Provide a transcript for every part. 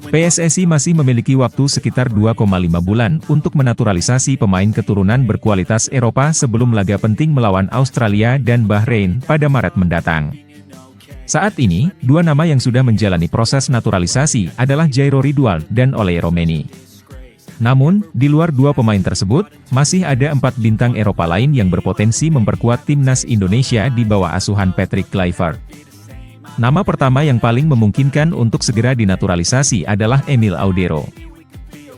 PSSI masih memiliki waktu sekitar 2,5 bulan untuk menaturalisasi pemain keturunan berkualitas Eropa sebelum laga penting melawan Australia dan Bahrain pada Maret mendatang. Saat ini, dua nama yang sudah menjalani proses naturalisasi adalah Jairo Ridwal dan Oleh Romeni. Namun, di luar dua pemain tersebut, masih ada 4 bintang Eropa lain yang berpotensi memperkuat timnas Indonesia di bawah asuhan Patrick Kluivert. Nama pertama yang paling memungkinkan untuk segera dinaturalisasi adalah Emil Audero.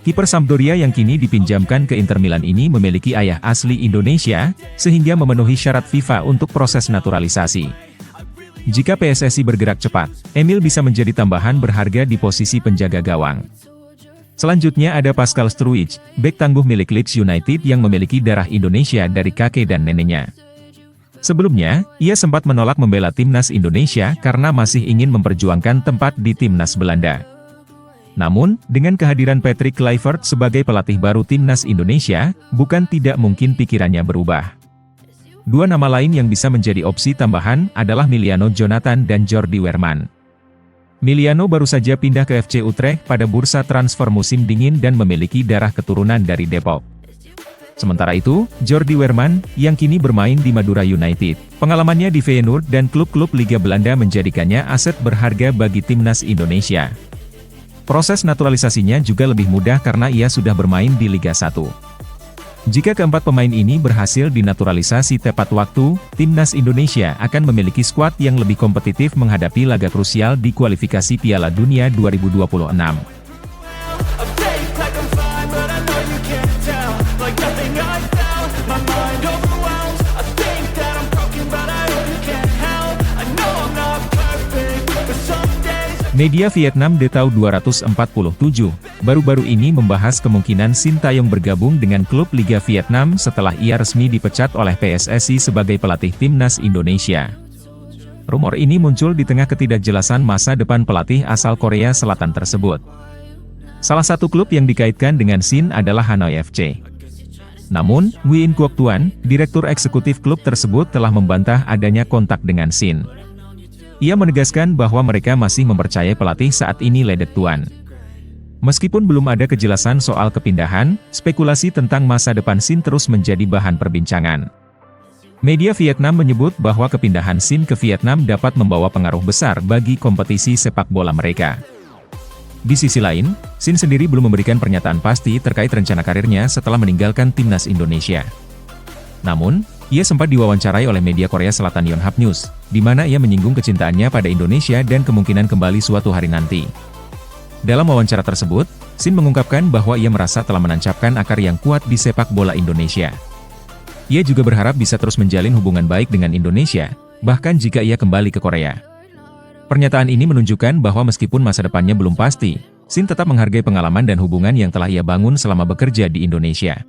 Kiper Sampdoria yang kini dipinjamkan ke Inter Milan ini memiliki ayah asli Indonesia, sehingga memenuhi syarat FIFA untuk proses naturalisasi. Jika PSSI bergerak cepat, Emil bisa menjadi tambahan berharga di posisi penjaga gawang. Selanjutnya ada Pascal Struijk, bek tangguh milik Leeds United yang memiliki darah Indonesia dari kakek dan neneknya. Sebelumnya, ia sempat menolak membela timnas Indonesia karena masih ingin memperjuangkan tempat di timnas Belanda. Namun, dengan kehadiran Patrick Kluivert sebagai pelatih baru timnas Indonesia, bukan tidak mungkin pikirannya berubah. Dua nama lain yang bisa menjadi opsi tambahan adalah Miliano Jonathan dan Jordi Weerman. Miliano baru saja pindah ke FC Utrecht pada bursa transfer musim dingin dan memiliki darah keturunan dari Depok. Sementara itu, Jordi Weerman, yang kini bermain di Madura United, pengalamannya di Feyenoord dan klub-klub Liga Belanda menjadikannya aset berharga bagi timnas Indonesia. Proses naturalisasinya juga lebih mudah karena ia sudah bermain di Liga 1. Jika keempat pemain ini berhasil dinaturalisasi tepat waktu, timnas Indonesia akan memiliki skuad yang lebih kompetitif menghadapi laga krusial di kualifikasi Piala Dunia 2026. Media Vietnam Detau 247, baru-baru ini membahas kemungkinan Sintayong bergabung dengan klub Liga Vietnam setelah ia resmi dipecat oleh PSSI sebagai pelatih timnas Indonesia. Rumor ini muncul di tengah ketidakjelasan masa depan pelatih asal Korea Selatan tersebut. Salah satu klub yang dikaitkan dengan Sin adalah Hanoi FC. Namun, Nguyen Quoc Tuan, direktur eksekutif klub tersebut telah membantah adanya kontak dengan Sin. Ia menegaskan bahwa mereka masih mempercayai pelatih saat ini Ledet Tuan. Meskipun belum ada kejelasan soal kepindahan, spekulasi tentang masa depan Sin terus menjadi bahan perbincangan. Media Vietnam menyebut bahwa kepindahan Sin ke Vietnam dapat membawa pengaruh besar bagi kompetisi sepak bola mereka. Di sisi lain, Sin sendiri belum memberikan pernyataan pasti terkait rencana karirnya setelah meninggalkan timnas Indonesia. Namun, ia sempat diwawancarai oleh media Korea Selatan Yonhap News, di mana ia menyinggung kecintaannya pada Indonesia dan kemungkinan kembali suatu hari nanti. Dalam wawancara tersebut, Sin mengungkapkan bahwa ia merasa telah menancapkan akar yang kuat di sepak bola Indonesia. Ia juga berharap bisa terus menjalin hubungan baik dengan Indonesia, bahkan jika ia kembali ke Korea. Pernyataan ini menunjukkan bahwa meskipun masa depannya belum pasti, Sin tetap menghargai pengalaman dan hubungan yang telah ia bangun selama bekerja di Indonesia.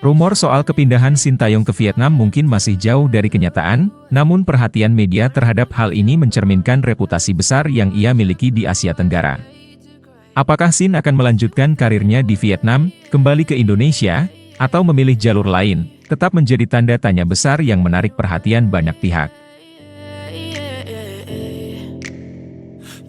Rumor soal kepindahan Sintayong ke Vietnam mungkin masih jauh dari kenyataan, namun perhatian media terhadap hal ini mencerminkan reputasi besar yang ia miliki di Asia Tenggara. Apakah Sin akan melanjutkan karirnya di Vietnam, kembali ke Indonesia, atau memilih jalur lain, tetap menjadi tanda tanya besar yang menarik perhatian banyak pihak.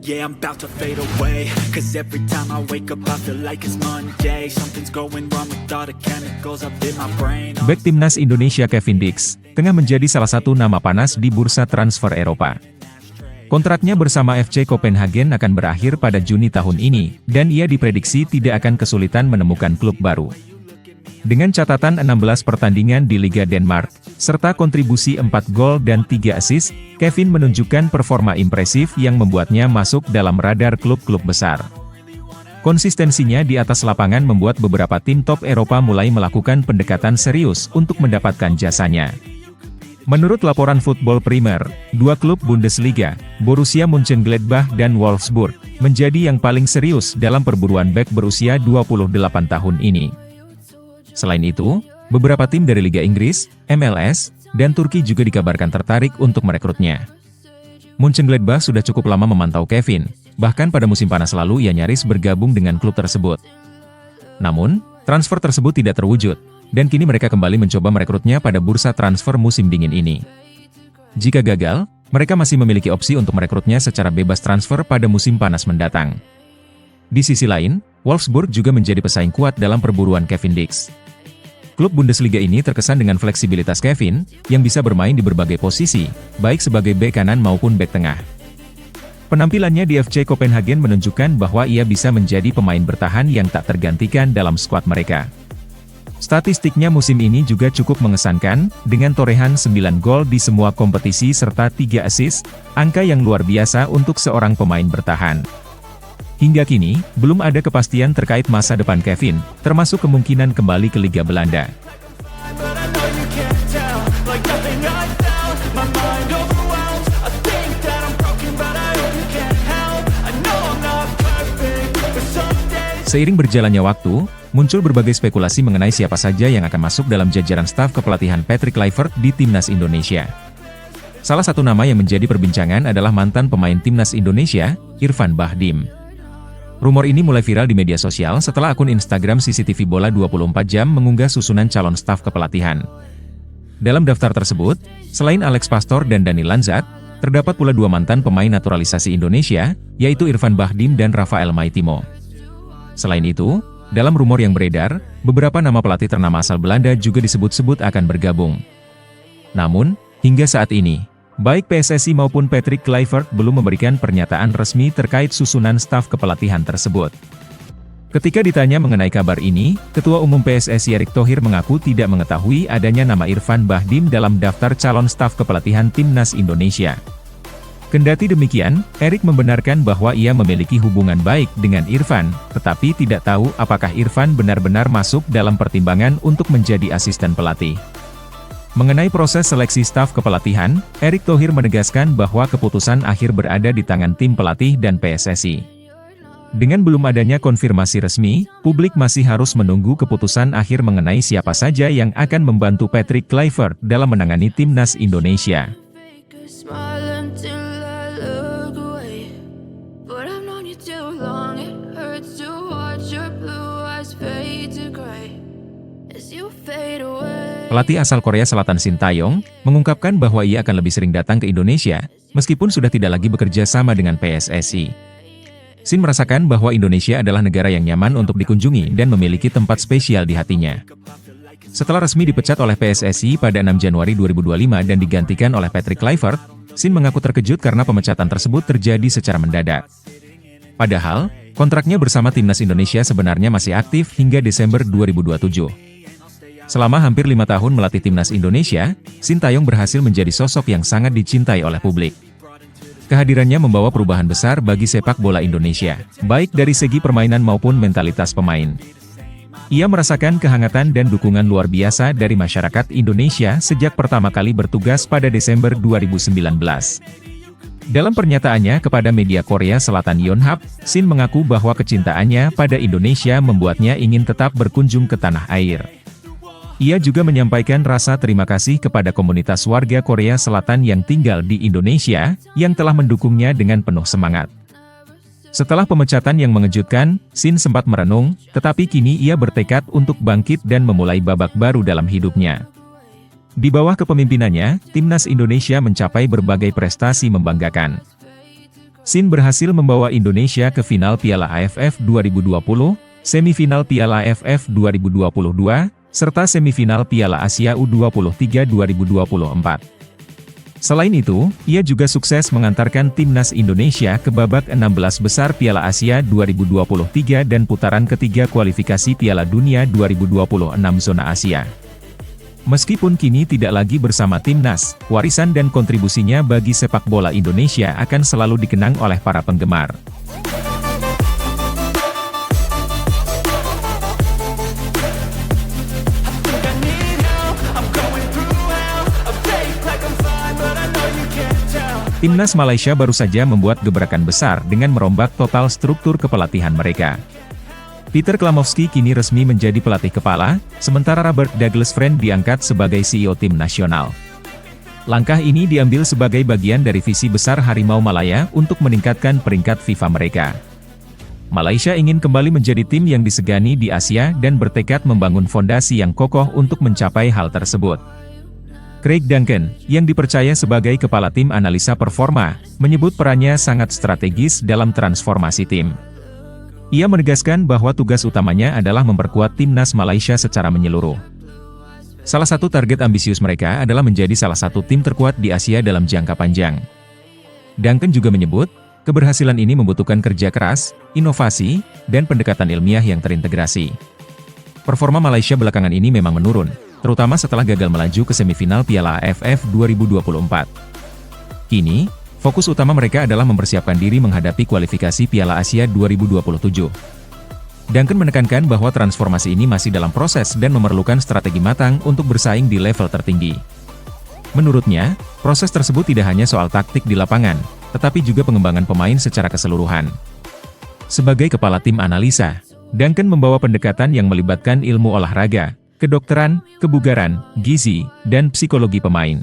Yeah, I'm about to fade away, cause every time I wake up I feel like it's Monday. Something's going wrong with all the chemicals up in my brain. Bek timnas Indonesia Kevin Dix, tengah menjadi salah satu nama panas di bursa transfer Eropa. Kontraknya bersama FC Copenhagen akan berakhir pada Juni tahun ini, dan ia diprediksi tidak akan kesulitan menemukan klub baru. Dengan catatan 16 pertandingan di Liga Denmark, serta kontribusi 4 gol dan 3 assist, Kevin menunjukkan performa impresif yang membuatnya masuk dalam radar klub-klub besar. Konsistensinya di atas lapangan membuat beberapa tim top Eropa mulai melakukan pendekatan serius untuk mendapatkan jasanya. Menurut laporan Football Premier, dua klub Bundesliga, Borussia Mönchengladbach dan Wolfsburg, menjadi yang paling serius dalam perburuan bek berusia 28 tahun ini. Selain itu, beberapa tim dari Liga Inggris, MLS, dan Turki juga dikabarkan tertarik untuk merekrutnya. Mönchengladbach sudah cukup lama memantau Kevin, bahkan pada musim panas lalu ia nyaris bergabung dengan klub tersebut. Namun, transfer tersebut tidak terwujud, dan kini mereka kembali mencoba merekrutnya pada bursa transfer musim dingin ini. Jika gagal, mereka masih memiliki opsi untuk merekrutnya secara bebas transfer pada musim panas mendatang. Di sisi lain, Wolfsburg juga menjadi pesaing kuat dalam perburuan Kevin Dix. Klub Bundesliga ini terkesan dengan fleksibilitas Kevin, yang bisa bermain di berbagai posisi, baik sebagai bek kanan maupun bek tengah. Penampilannya di FC Copenhagen menunjukkan bahwa ia bisa menjadi pemain bertahan yang tak tergantikan dalam skuad mereka. Statistiknya musim ini juga cukup mengesankan, dengan torehan 9 gol di semua kompetisi serta 3 assist, angka yang luar biasa untuk seorang pemain bertahan. Hingga kini, belum ada kepastian terkait masa depan Kevin, termasuk kemungkinan kembali ke Liga Belanda. Seiring berjalannya waktu, muncul berbagai spekulasi mengenai siapa saja yang akan masuk dalam jajaran staf kepelatihan Patrick Kluivert di Timnas Indonesia. Salah satu nama yang menjadi perbincangan adalah mantan pemain Timnas Indonesia, Irfan Bahdim. Rumor ini mulai viral di media sosial setelah akun Instagram CCTV Bola 24 Jam mengunggah susunan calon staf kepelatihan. Dalam daftar tersebut, selain Alex Pastor dan Dani Lanzat, terdapat pula 2 mantan pemain naturalisasi Indonesia, yaitu Irfan Bahdim dan Rafael Maitimo. Selain itu, dalam rumor yang beredar, beberapa nama pelatih ternama asal Belanda juga disebut-sebut akan bergabung. Namun, hingga saat ini, baik PSSI maupun Patrick Kluivert belum memberikan pernyataan resmi terkait susunan staf kepelatihan tersebut. Ketika ditanya mengenai kabar ini, Ketua Umum PSSI Erick Thohir mengaku tidak mengetahui adanya nama Irfan Bahdim dalam daftar calon staf kepelatihan Timnas Indonesia. Kendati demikian, Erick membenarkan bahwa ia memiliki hubungan baik dengan Irfan, tetapi tidak tahu apakah Irfan benar-benar masuk dalam pertimbangan untuk menjadi asisten pelatih. Mengenai proses seleksi staf kepelatihan, Erick Thohir menegaskan bahwa keputusan akhir berada di tangan tim pelatih dan PSSI. Dengan belum adanya konfirmasi resmi, publik masih harus menunggu keputusan akhir mengenai siapa saja yang akan membantu Patrick Kluivert dalam menangani Timnas Indonesia. Pelatih asal Korea Selatan Shin Tae-yong mengungkapkan bahwa ia akan lebih sering datang ke Indonesia, meskipun sudah tidak lagi bekerja sama dengan PSSI. Shin merasakan bahwa Indonesia adalah negara yang nyaman untuk dikunjungi dan memiliki tempat spesial di hatinya. Setelah resmi dipecat oleh PSSI pada 6 Januari 2025 dan digantikan oleh Patrick Kluivert, Shin mengaku terkejut karena pemecatan tersebut terjadi secara mendadak. Padahal, kontraknya bersama Timnas Indonesia sebenarnya masih aktif hingga Desember 2027. Selama hampir 5 tahun melatih Timnas Indonesia, Shin Tae-yong berhasil menjadi sosok yang sangat dicintai oleh publik. Kehadirannya membawa perubahan besar bagi sepak bola Indonesia, baik dari segi permainan maupun mentalitas pemain. Ia merasakan kehangatan dan dukungan luar biasa dari masyarakat Indonesia sejak pertama kali bertugas pada Desember 2019. Dalam pernyataannya kepada media Korea Selatan Yonhap, Shin mengaku bahwa kecintaannya pada Indonesia membuatnya ingin tetap berkunjung ke tanah air. Ia juga menyampaikan rasa terima kasih kepada komunitas warga Korea Selatan yang tinggal di Indonesia, yang telah mendukungnya dengan penuh semangat. Setelah pemecatan yang mengejutkan, Shin sempat merenung, tetapi kini ia bertekad untuk bangkit dan memulai babak baru dalam hidupnya. Di bawah kepemimpinannya, Timnas Indonesia mencapai berbagai prestasi membanggakan. Shin berhasil membawa Indonesia ke final Piala AFF 2020, semifinal Piala AFF 2022, serta semifinal Piala Asia U23 2024. Selain itu, ia juga sukses mengantarkan Timnas Indonesia ke babak 16 besar Piala Asia 2023 dan putaran ketiga kualifikasi Piala Dunia 2026 zona Asia. Meskipun kini tidak lagi bersama Timnas, warisan dan kontribusinya bagi sepak bola Indonesia akan selalu dikenang oleh para penggemar. Timnas Malaysia baru saja membuat gebrakan besar dengan merombak total struktur kepelatihan mereka. Peter Klamovski kini resmi menjadi pelatih kepala, sementara Robert Douglas Friend diangkat sebagai CEO tim nasional. Langkah ini diambil sebagai bagian dari visi besar Harimau Malaya untuk meningkatkan peringkat FIFA mereka. Malaysia ingin kembali menjadi tim yang disegani di Asia dan bertekad membangun fondasi yang kokoh untuk mencapai hal tersebut. Craig Duncan, yang dipercaya sebagai kepala tim analisa performa, menyebut perannya sangat strategis dalam transformasi tim. Ia menegaskan bahwa tugas utamanya adalah memperkuat timnas Malaysia secara menyeluruh. Salah satu target ambisius mereka adalah menjadi salah satu tim terkuat di Asia dalam jangka panjang. Duncan juga menyebut, keberhasilan ini membutuhkan kerja keras, inovasi, dan pendekatan ilmiah yang terintegrasi. Performa Malaysia belakangan ini memang menurun, terutama setelah gagal melaju ke semifinal Piala AFF 2024. Kini, fokus utama mereka adalah mempersiapkan diri menghadapi kualifikasi Piala Asia 2027. Duncan menekankan bahwa transformasi ini masih dalam proses dan memerlukan strategi matang untuk bersaing di level tertinggi. Menurutnya, proses tersebut tidak hanya soal taktik di lapangan, tetapi juga pengembangan pemain secara keseluruhan. Sebagai kepala tim analisa, Duncan membawa pendekatan yang melibatkan ilmu olahraga, kedokteran, kebugaran, gizi, dan psikologi pemain.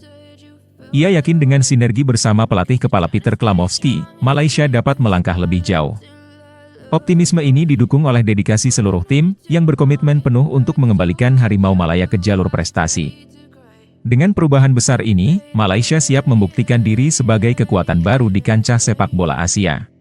Ia yakin dengan sinergi bersama pelatih kepala Peter Klamovski, Malaysia dapat melangkah lebih jauh. Optimisme ini didukung oleh dedikasi seluruh tim, yang berkomitmen penuh untuk mengembalikan Harimau Malaya ke jalur prestasi. Dengan perubahan besar ini, Malaysia siap membuktikan diri sebagai kekuatan baru di kancah sepak bola Asia.